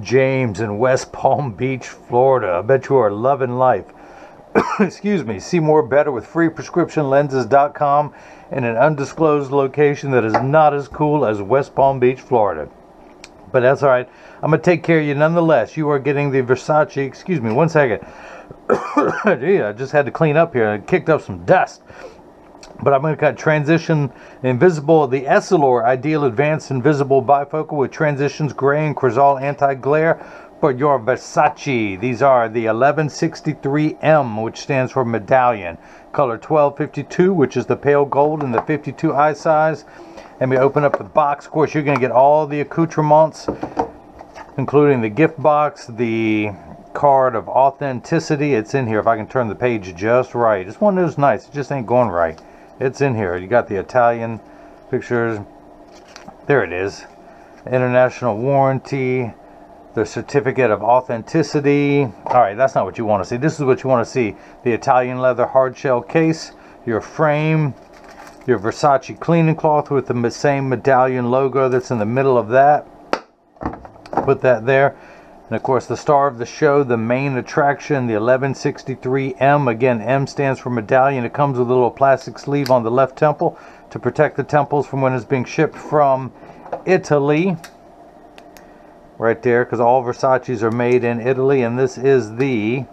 James in West Palm Beach, Florida. I bet you are loving life. Excuse me. See more better with freeprescriptionlenses.com in an undisclosed location that is not as cool as West Palm Beach, Florida. But that's all right. I'm going to take care of you nonetheless. You are getting the Versace. Excuse me, one second. Gee, I just had to clean up here. I kicked up some dust. But I'm going to cut transition invisible, the Essilor Ideal Advanced Invisible Bifocal with transitions gray and Crizal anti-glare for your Versace. These are the 1163M, which stands for medallion, color 1252, which is the pale gold, and the 52 eye size. And we open up the box. Of course, you're going to get all the accoutrements, including the gift box, the card of authenticity. It's in here. If I can turn the page just right. It's one of those nights. It just ain't going right. It's in here. You got the Italian pictures. There it is. International warranty. The certificate of authenticity. Alright, that's not what you want to see. This is what you want to see. The Italian leather hardshell case. Your frame. Your Versace cleaning cloth with the same medallion logo that's in the middle of that. Put that there. And of course the star of the show, the main attraction, the 1163M. Again, M stands for medallion. It comes with a little plastic sleeve on the left temple to protect the temples from when it's being shipped from Italy. Right there, because all Versaces are made in Italy. And this is the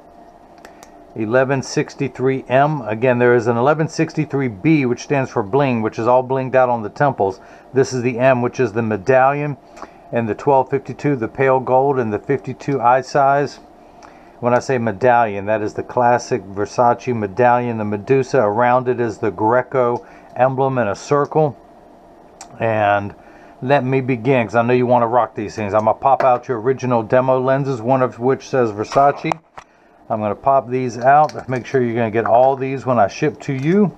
1163M. Again, there is an 1163B, which stands for bling, which is all blinged out on the temples. This is the M, which is the medallion. And the 1252, the pale gold, and the 52 eye size. When I say medallion, that is the classic Versace medallion. The Medusa around it is the Greco emblem in a circle. And let me begin, because I know you want to rock these things. I'm going to pop out your original demo lenses, one of which says Versace. I'm going to pop these out. Make sure you're going to get all these when I ship to you.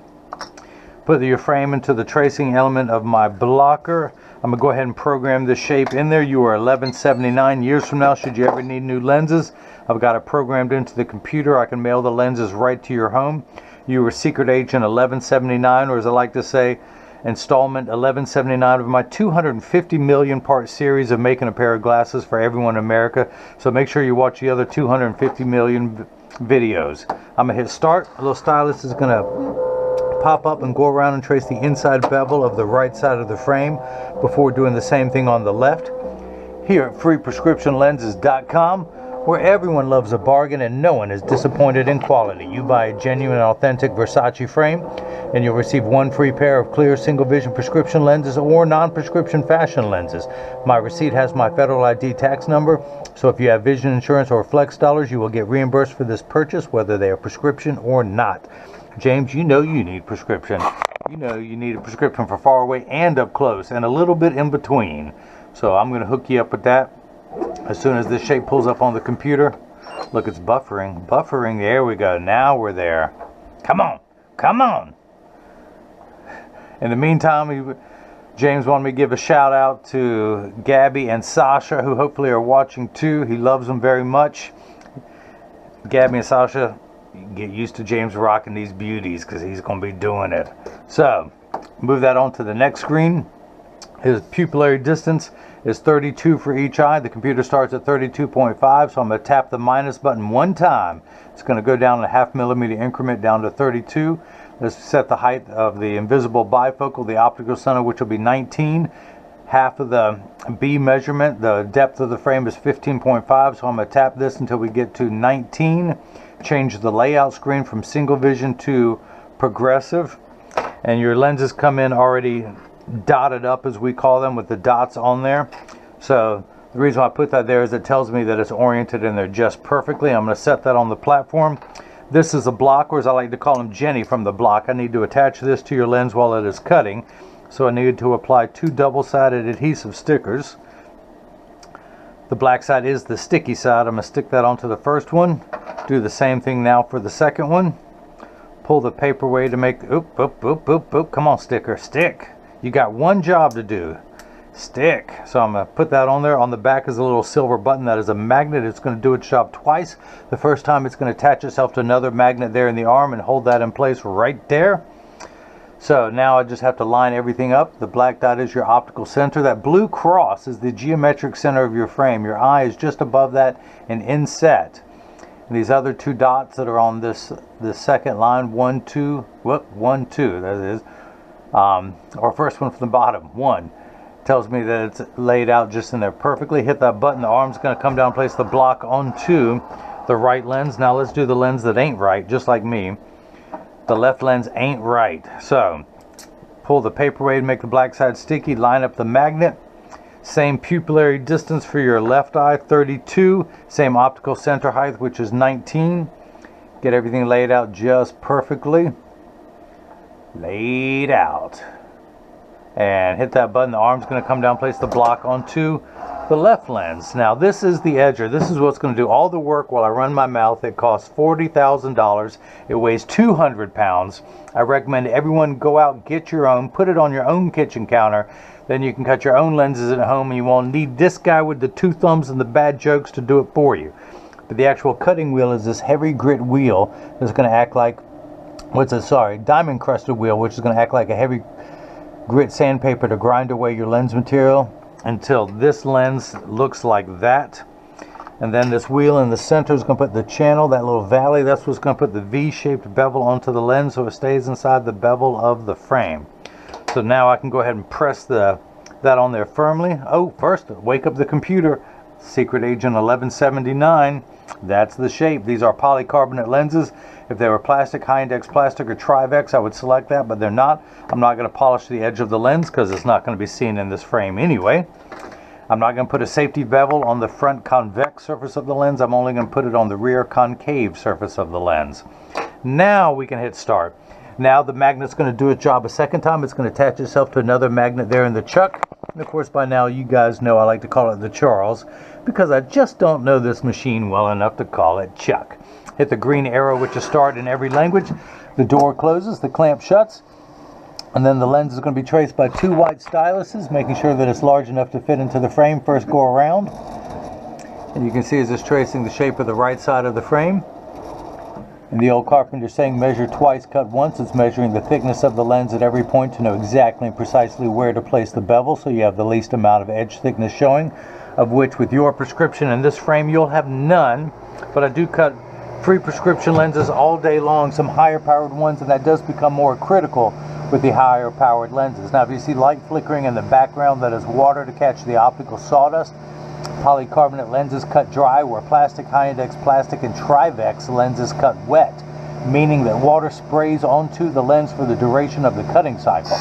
Put your frame into the tracing element of my blocker. I'm going to go ahead and program this shape in there. You are 1179 years from now, should you ever need new lenses. I've got it programmed into the computer. I can mail the lenses right to your home. You are secret agent 1179, or as I like to say, installment 1179 of my 250 million part series of making a pair of glasses for everyone in America. So make sure you watch the other 250 million videos. I'm going to hit start. A little stylus is going to pop up and go around and trace the inside bevel of the right side of the frame before doing the same thing on the left. Here at freeprescriptionlenses.com, where everyone loves a bargain and no one is disappointed in quality. You buy a genuine, authentic Versace frame and you'll receive one free pair of clear single vision prescription lenses or non-prescription fashion lenses. My receipt has my federal ID tax number, so if you have vision insurance or flex dollars, you will get reimbursed for this purchase, whether they are prescription or not. James, you know you need prescription. You know you need a prescription for far away and up close and a little bit in between. So I'm going to hook you up with that as soon as this shape pulls up on the computer. Look, it's buffering. Buffering. There we go. Now we're there. Come on. Come on. In the meantime, James wanted me to give a shout out to Gabby and Sasha, who hopefully are watching too. He loves them very much. Gabby and Sasha, get used to James rocking these beauties because he's going to be doing it. So, move that on to the next screen. His pupillary distance is 32 for each eye. The computer starts at 32.5, so I'm going to tap the minus button one time. It's going to go down in a ½ millimeter increment down to 32. Let's set the height of the invisible bifocal, the optical center, which will be 19. Half of the B measurement, the depth of the frame is 15.5, so I'm going to tap this until we get to 19. Change the layout screen from single vision to progressive, and your lenses come in already dotted up, as we call them, with the dots on there. So the reason I put that there is it tells me that it's oriented in there just perfectly. I'm going to set that on the platform. This is a block, or as I like to call him, Jenny from the block. I need to attach this to your lens while it is cutting, so I needed to apply 2 double-sided adhesive stickers. The black side is the sticky side. I'm going to stick that onto the first one. Do the same thing now for the second one. Pull the paper away to make, oop, oop, oop, oop, oop. Come on, sticker, stick. You got one job to do. Stick. So I'm going to put that on there. On the back is a little silver button that is a magnet. It's going to do its job twice. The first time it's going to attach itself to another magnet there in the arm and hold that in place right there. So now I just have to line everything up. The black dot is your optical center. That blue cross is the geometric center of your frame. Your eye is just above that and inset. And these other two dots that are on this second line, 1, 2, 1, 2, that is, or first one from the bottom, 1, tells me that it's laid out just in there perfectly. Hit that button, the arm's going to come down, place the block onto the right lens. Now let's do the lens that ain't right, just like me. The left lens ain't right. So pull the paperweight, make the black side sticky, line up the magnet. Same pupillary distance for your left eye, 32. Same optical center height, which is 19. Get everything laid out just perfectly. Laid out. And hit that button. The arm's going to come down, place the block onto the left lens. Now this is the edger. This is what's going to do all the work while I run my mouth. It costs $40,000. It weighs 200 pounds. I recommend everyone go out and get your own. Put it on your own kitchen counter. Then you can cut your own lenses at home, and you won't need this guy with the 2 thumbs and the bad jokes to do it for you. But the actual cutting wheel is this heavy grit wheel that's going to act like, diamond crusted wheel, which is going to act like a heavy grit sandpaper to grind away your lens material until this lens looks like that. And then this wheel in the center is going to put the channel, that little valley, that's what's going to put the V-shaped bevel onto the lens so it stays inside the bevel of the frame. So now I can go ahead and press that on there firmly. Oh, first, wake up the computer. Secret Agent 1179. That's the shape. These are polycarbonate lenses. If they were plastic, high index plastic, or Trivex, I would select that, but they're not. I'm not going to polish the edge of the lens because it's not going to be seen in this frame anyway. I'm not going to put a safety bevel on the front convex surface of the lens. I'm only going to put it on the rear concave surface of the lens. Now we can hit start. Now the magnet's going to do its job a second time. It's going to attach itself to another magnet there in the chuck. And of course by now you guys know I like to call it the Charles because I just don't know this machine well enough to call it Chuck. Hit the green arrow, which is start in every language. The door closes, the clamp shuts, and then the lens is going to be traced by 2 white styluses, making sure that it's large enough to fit into the frame. First go around, and you can see as it's tracing the shape of the right side of the frame. And the old carpenter saying measure twice, cut once. It's measuring the thickness of the lens at every point to know exactly and precisely where to place the bevel so you have the least amount of edge thickness showing, of which with your prescription in this frame you'll have none. But I do cut free prescription lenses all day long, some higher powered ones, and that does become more critical with the higher powered lenses. Now if you see light flickering in the background, that is water to catch the optical sawdust. Polycarbonate lenses cut dry, where plastic, high index plastic, and Trivex lenses cut wet, meaning that water sprays onto the lens for the duration of the cutting cycle.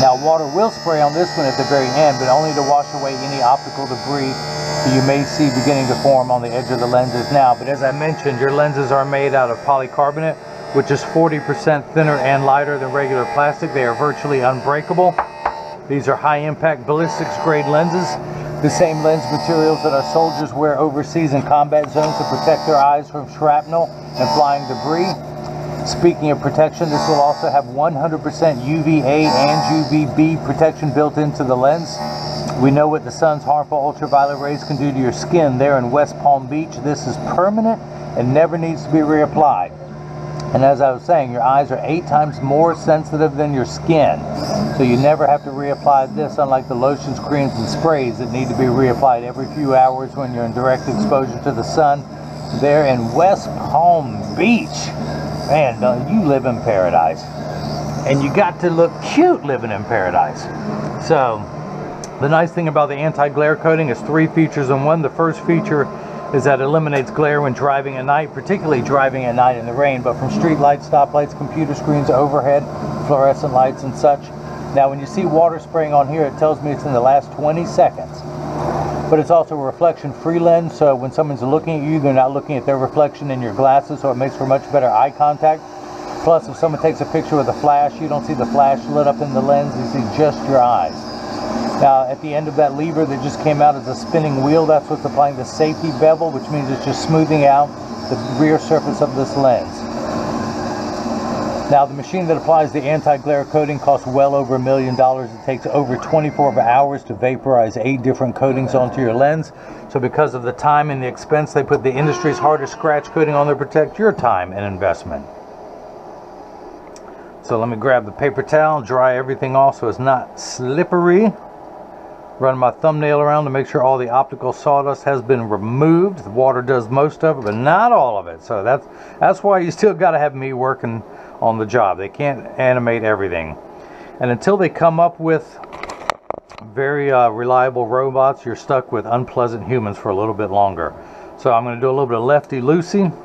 Now water will spray on this one at the very end, but only to wash away any optical debris that you may see beginning to form on the edge of the lenses now. But as I mentioned, your lenses are made out of polycarbonate, which is 40% thinner and lighter than regular plastic. They are virtually unbreakable. These are high impact ballistics grade lenses, the same lens materials that our soldiers wear overseas in combat zones to protect their eyes from shrapnel and flying debris. Speaking of protection, this will also have 100% UVA and UVB protection built into the lens. We know what the sun's harmful ultraviolet rays can do to your skin there in West Palm Beach. This is permanent and never needs to be reapplied. And as I was saying, your eyes are 8 times more sensitive than your skin. So you never have to reapply this, unlike the lotions, creams, and sprays that need to be reapplied every few hours when you're in direct exposure to the sun. There in West Palm Beach. Man, you live in paradise. And you got to look cute living in paradise. So, the nice thing about the anti-glare coating is 3 features in one. The first feature is that it eliminates glare when driving at night, particularly driving at night in the rain, but from street lights, stoplights, computer screens, overhead, fluorescent lights, and such. Now, when you see water spraying on here, it tells me it's in the last 20 seconds. But it's also a reflection-free lens, so when someone's looking at you, they're not looking at their reflection in your glasses, so it makes for much better eye contact. Plus, if someone takes a picture with a flash, you don't see the flash lit up in the lens, you see just your eyes. Now, at the end of that lever that just came out as a spinning wheel, that's what's applying the safety bevel, which means it's just smoothing out the rear surface of this lens. Now, the machine that applies the anti-glare coating costs well over $1 million. It takes over 24 hours to vaporize 8 different coatings onto your lens. So because of the time and the expense, they put the industry's hardest scratch coating on there to protect your time and investment. So let me grab the paper towel, dry everything off so it's not slippery. Run my thumbnail around to make sure all the optical sawdust has been removed. The water does most of it, but not all of it. So that's why you still got to have me working on the job. They can't animate everything. And until they come up with very reliable robots, you're stuck with unpleasant humans for a little bit longer. So I'm going to do a little bit of lefty-loosey.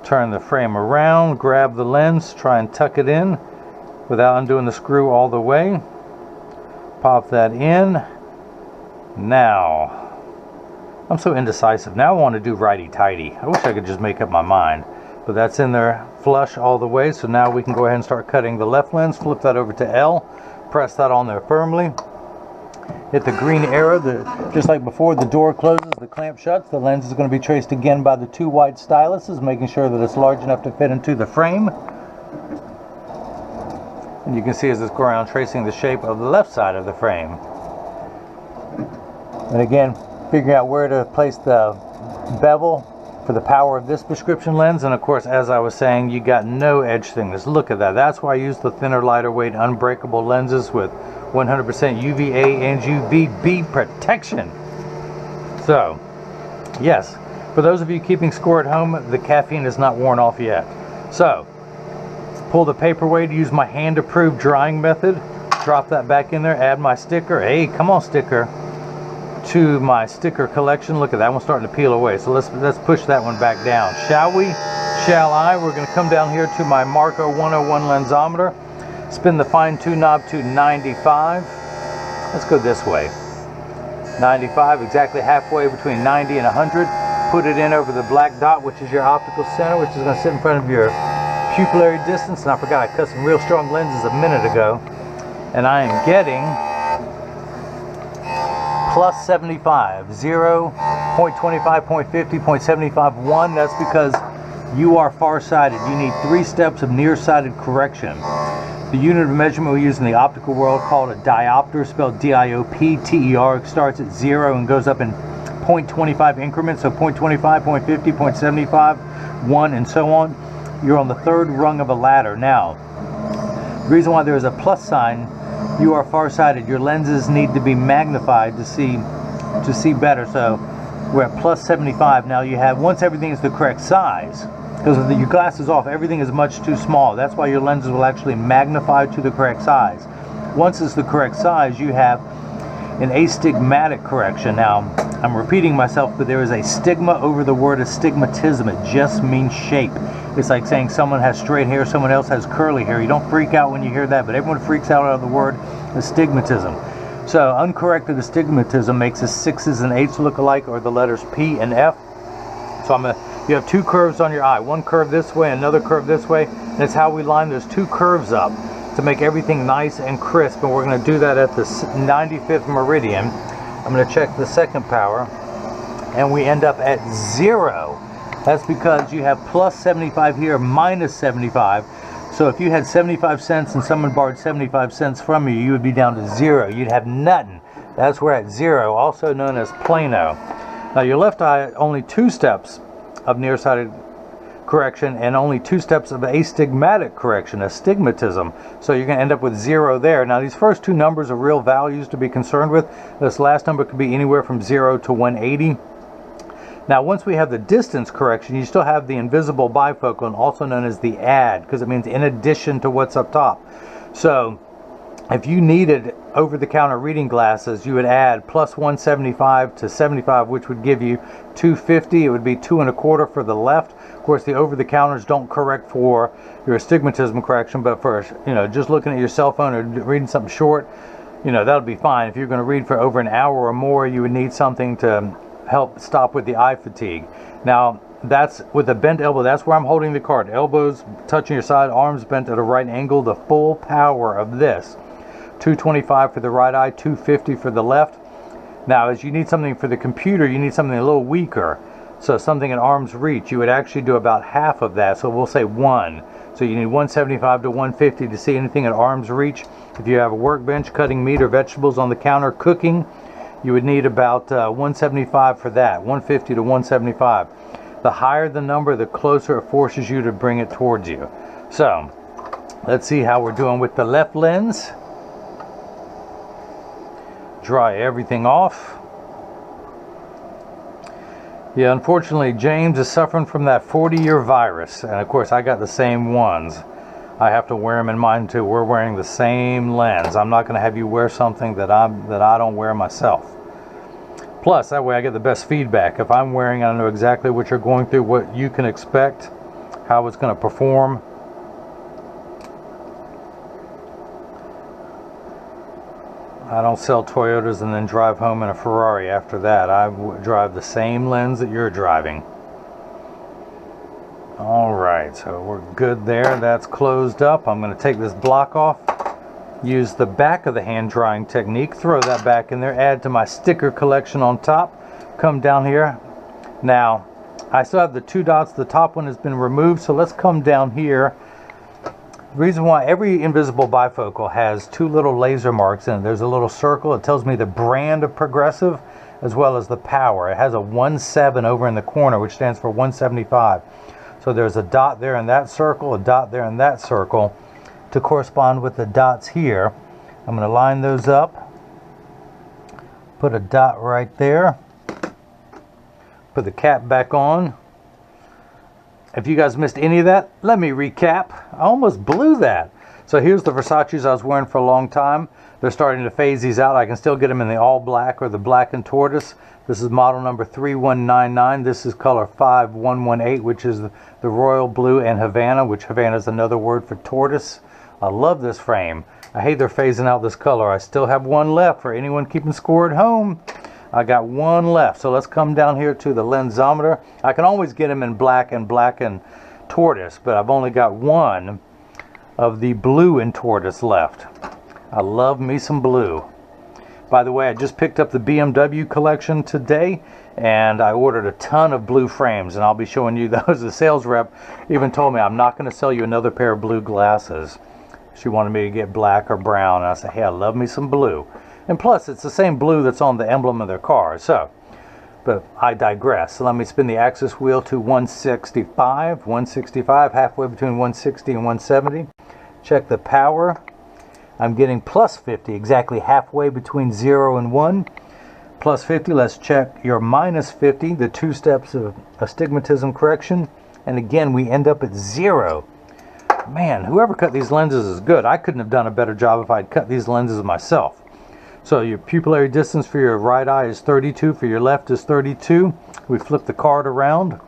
Turn the frame around, grab the lens, try and tuck it in without undoing the screw all the way. Pop that in. Now, I'm so indecisive. Now I want to do righty-tighty. I wish I could just make up my mind. But that's in there flush all the way. So now we can go ahead and start cutting the left lens. Flip that over to L. Press that on there firmly. Hit the green arrow. Just like before, the door closes, the clamp shuts. The lens is going to be traced again by the two white styluses, making sure that it's large enough to fit into the frame. And you can see as this go around tracing the shape of the left side of the frame. And again, figuring out where to place the bevel for the power of this prescription lens. And of course, as I was saying, you got no edge thickness. Look at that. That's why I use the thinner, lighter weight, unbreakable lenses with 100% UVA and UVB protection. So, yes, for those of you keeping score at home, the caffeine is not worn off yet. So, pull the paperweight, use my hand-approved drying method, drop that back in there, add my sticker. Hey, come on, sticker. To my sticker collection. Look at that one starting to peel away. So let's push that one back down. Shall we? Shall I? We're going to come down here to my Marco 101 lensometer. Spin the fine-tune knob to 95. Let's go this way. 95, exactly halfway between 90 and 100. Put it in over the black dot, which is your optical center, which is going to sit in front of your pupillary distance. And I forgot I cut some real strong lenses a minute ago. And I am getting plus 75, 0, 0.25, 0.50, 0.75, 1. That's because you are farsighted. You need 3 steps of nearsighted correction. The unit of measurement we use in the optical world, called a diopter, spelled D-I-O-P-T-E-R, starts at 0 and goes up in 0.25 increments, so 0.25, 0.50, 0.75, 1, and so on. You're on the 3rd rung of a ladder. Now, the reason why there is a plus sign, you are farsighted. Your lenses need to be magnified to see better. So we're at plus 75. Now you have, once everything is the correct size, because with your glasses off, everything is much too small. That's why your lenses will actually magnify to the correct size. Once it's the correct size, you have an astigmatic correction. Now, I'm repeating myself, but there is a stigma over the word astigmatism. It just means shape. It's like saying someone has straight hair, someone else has curly hair. You don't freak out when you hear that, but everyone freaks out over the word astigmatism. So uncorrected astigmatism makes the 6s and 8s look alike, or the letters P and F. So you have 2 curves on your eye, one curve this way, another curve this way, and it's how we line those 2 curves up to make everything nice and crisp. And we're going to do that at the 95th meridian. I'm going to check the second power, and we end up at 0. That's because you have plus 75 here, minus 75. So if you had 75 cents and someone borrowed 75 cents from you, you would be down to 0. You'd have nothing. That's where at 0, also known as plano. Now your left eye, only 2 steps of nearsighted correction and only 2 steps of astigmatic correction, astigmatism. So you're going to end up with 0 there. Now these first 2 numbers are real values to be concerned with. This last number could be anywhere from 0 to 180. Now once we have the distance correction, you still have the invisible bifocal, and also known as the add, because it means in addition to what's up top. So if you needed over-the-counter reading glasses, you would add plus 175 to 75, which would give you 250. It would be 2 1/4 for the left. Of course, the over-the-counters don't correct for your astigmatism correction, but for, just looking at your cell phone or reading something short, that'll be fine. If you're going to read for over an hour or more, you would need something to help stop with the eye fatigue. Now, that's with a bent elbow. That's where I'm holding the card. Elbows touching your side, arms bent at a right angle. The full power of this. 225 for the right eye, 250 for the left. Now, as you need something for the computer, you need something a little weaker. So something at arm's reach, you would actually do about half of that. So we'll say 1. So you need 175 to 150 to see anything at arm's reach. If you have a workbench cutting meat or vegetables on the counter cooking, you would need about 175 for that, 150 to 175. The higher the number, the closer it forces you to bring it towards you. So, let's see how we're doing with the left lens. Dry everything off. Yeah, unfortunately, James is suffering from that 40-year virus. And of course, I got the same ones. I have to wear them in mine too. We're wearing the same lens. I'm not going to have you wear something that I don't wear myself. Plus, that way I get the best feedback. If I'm wearing, I know exactly what you're going through, what you can expect, how it's going to perform. I don't sell Toyotas and then drive home in a Ferrari after that. I drive the same lens that you're driving. Alright, so we're good there. That's closed up. I'm going to take this block off. Use the back of the hand drying technique. Throw that back in there. Add to my sticker collection on top. Come down here. Now, I still have the 2 dots. The top one has been removed. So let's come down here. The reason why every invisible bifocal has 2 little laser marks in it. There's a little circle. It tells me the brand of progressive as well as the power. It has a 1.7 over in the corner, which stands for 175. So there's a dot there in that circle, a dot there in that circle to correspond with the dots here. I'm going to line those up. Put a dot right there. Put the cap back on. If you guys missed any of that, let me recap. I almost blew that. So here's the Versace's I was wearing for a long time. They're starting to phase these out. I can still get them in the all black or the black and tortoise. This is model number 3199. This is color 5118, which is the royal blue, and Havana, which Havana is another word for tortoise. I love this frame. I hate they're phasing out this color. I still have one left for anyone keeping score at home. I got one left. So let's come down here to the lensometer. I can always get them in black and tortoise, but I've only got one of the blue and tortoise left. I love me some blue. By the way, I just picked up the BMW collection today, and I ordered a ton of blue frames, and I'll be showing you those. The sales rep even told me, I'm not going to sell you another pair of blue glasses. She wanted me to get black or brown, and I said, hey, I love me some blue. And plus, it's the same blue that's on the emblem of their car. So, but I digress. So let me spin the axis wheel to 165. 165, halfway between 160 and 170. Check the power. I'm getting plus 50, exactly halfway between 0 and 1. Plus 50, let's check your minus 50, the 2 steps of astigmatism correction. And again, we end up at 0. Man, whoever cut these lenses is good. I couldn't have done a better job if I'd cut these lenses myself. So your pupillary distance for your right eye is 32, for your left is 32. We flip the card around,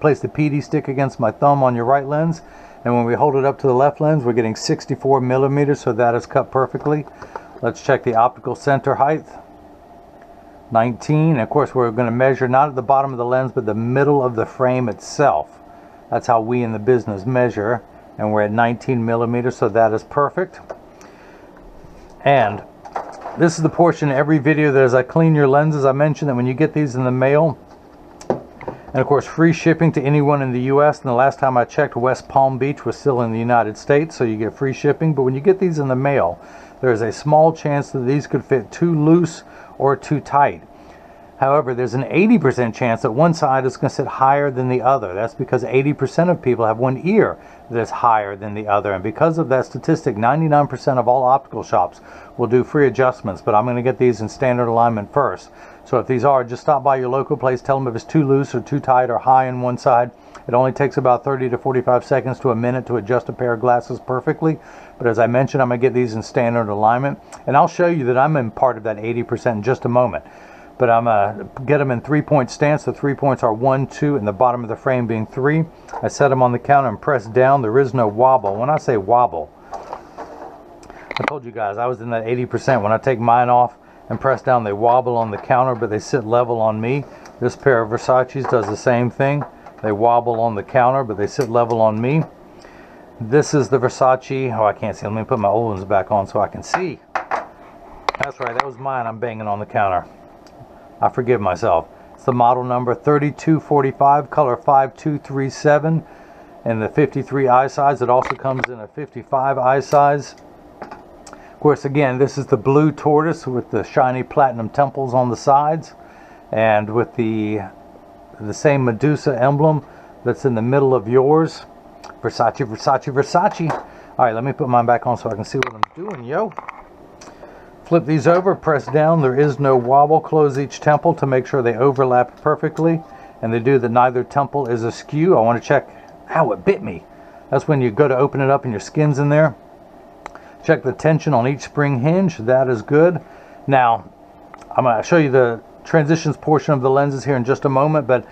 place the PD stick against my thumb on your right lens, and when we hold it up to the left lens, we're getting 64 millimeters, so that is cut perfectly. Let's check the optical center height. 19. And of course, we're going to measure not at the bottom of the lens, but the middle of the frame itself. That's how we in the business measure, and we're at 19 millimeters, so that is perfect. And this is the portion in every video that as I clean your lenses, I mentioned that when you get these in the mail, and of course free shipping to anyone in the US, and the last time I checked, West Palm Beach was still in the United States, so you get free shipping. But when you get these in the mail, there is a small chance that these could fit too loose or too tight. However, there's an 80% chance that one side is going to sit higher than the other. That's because 80% of people have one ear that's higher than the other. And because of that statistic, 99% of all optical shops will do free adjustments. But I'm going to get these in standard alignment first. So if these are, just stop by your local place, tell them if it's too loose or too tight or high on one side. It only takes about 30 to 45 seconds to a minute to adjust a pair of glasses perfectly. But as I mentioned, I'm going to get these in standard alignment. And I'll show you that I'm in part of that 80% in just a moment. But I'm going to get them in 3-point stance. The 3 points are 1, 2, and the bottom of the frame being 3. I set them on the counter and press down. There is no wobble. When I say wobble, I told you guys I was in that 80%. When I take mine off and press down, they wobble on the counter, but they sit level on me. This pair of Versace's does the same thing. They wobble on the counter, but they sit level on me. This is the Versace. Oh, I can't see. Let me put my old ones back on so I can see. That's right. That was mine. I'm banging on the counter. I forgive myself. It's the model number 3245, color 5237, and the 53 eye size. It also comes in a 55 eye size. Of course, again, this is the blue tortoise with the shiny platinum temples on the sides, and with the the same Medusa emblem that's in the middle of yours. Versace, Versace, Versace. All right, let me put mine back on so I can see what I'm doing, yo. Flip these over, press down. There is no wobble. Close each temple to make sure they overlap perfectly, and they do that neither temple is askew. I want to check. Ow, it bit me. That's when you go to open it up and your skin's in there. Check the tension on each spring hinge. That is good. Now, I'm going to show you the transitions portion of the lenses here in just a moment, but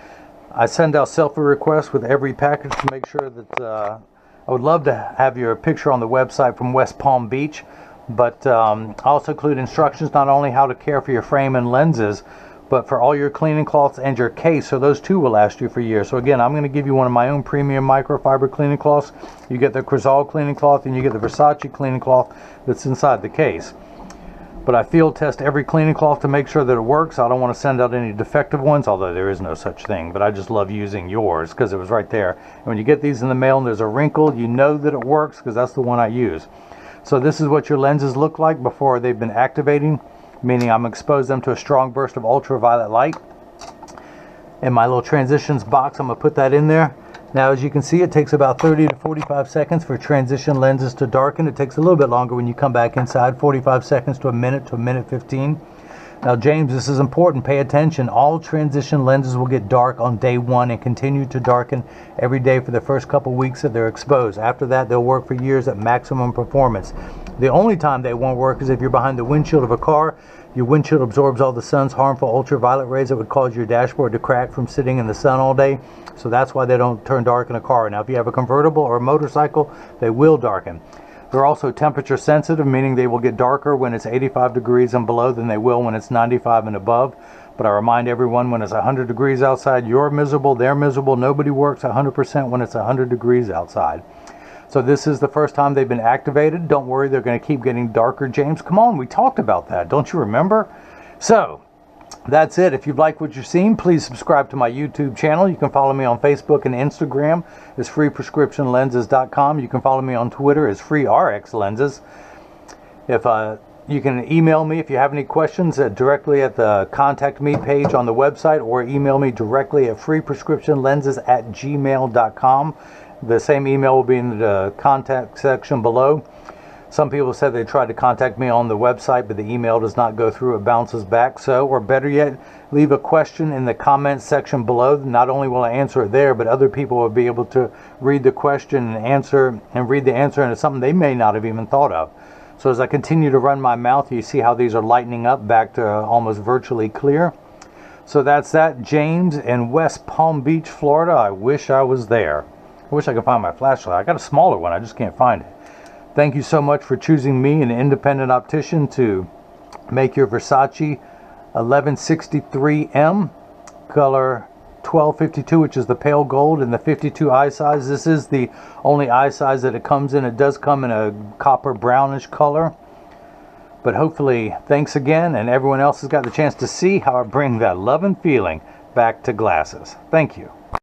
I send out selfie requests with every package to make sure that I would love to have your picture on the website from West Palm Beach, but I also include instructions not only how to care for your frame and lenses, but for all your cleaning cloths and your case, so those two will last you for years. So again, I'm going to give you one of my own premium microfiber cleaning cloths. You get the Crizal cleaning cloth and you get the Versace cleaning cloth that's inside the case. But I field test every cleaning cloth to make sure that it works. I don't want to send out any defective ones, although there is no such thing, but I just love using yours because it was right there. And when you get these in the mail and there's a wrinkle, you know that it works because that's the one I use. So this is what your lenses look like before they've been activating, meaning I'm exposed them to a strong burst of ultraviolet light. In my little transitions box, I'm going to put that in there. Now, as you can see, it takes about 30 to 45 seconds for transition lenses to darken. It takes a little bit longer when you come back inside, 45 seconds to a minute 15. Now, James, this is important. Pay attention. All transition lenses will get dark on day one and continue to darken every day for the first couple weeks that they're exposed. After that, they'll work for years at maximum performance. The only time they won't work is if you're behind the windshield of a car. Your windshield absorbs all the sun's harmful ultraviolet rays that would cause your dashboard to crack from sitting in the sun all day. So that's why they don't turn dark in a car. Now, if you have a convertible or a motorcycle, they will darken. They're also temperature sensitive, meaning they will get darker when it's 85 degrees and below than they will when it's 95 and above. But I remind everyone, when it's 100 degrees outside, you're miserable, they're miserable. Nobody works 100% when it's 100 degrees outside. So this is the first time they've been activated. Don't worry, they're going to keep getting darker, James. Come on, we talked about that. Don't you remember? So that's it. If you've liked what you've seen, please subscribe to my YouTube channel. You can follow me on Facebook and Instagram. It's freeprescriptionlenses.com. You can follow me on Twitter as freerxlenses. If you can email me if you have any questions directly at the contact me page on the website, or email me directly at freeprescriptionlenses@gmail.com. The same email will be in the contact section below. Some people said they tried to contact me on the website, but the email does not go through, it bounces back. So, or better yet, leave a question in the comments section below. Not only will I answer it there, but other people will be able to read the question and answer, and read the answer, and it's something they may not have even thought of. So as I continue to run my mouth, you see how these are lightening up back to almost virtually clear. So that's that. James in West Palm Beach, Florida. I wish I was there. I wish I could find my flashlight. I got a smaller one, I just can't find it. Thank you so much for choosing me, an independent optician, to make your Versace 1163M, color 1252, which is the pale gold, and the 52 eye size. This is the only eye size that it comes in. It does come in a copper brownish color. But hopefully, thanks again, and everyone else has got the chance to see how I bring that love and feeling back to glasses. Thank you.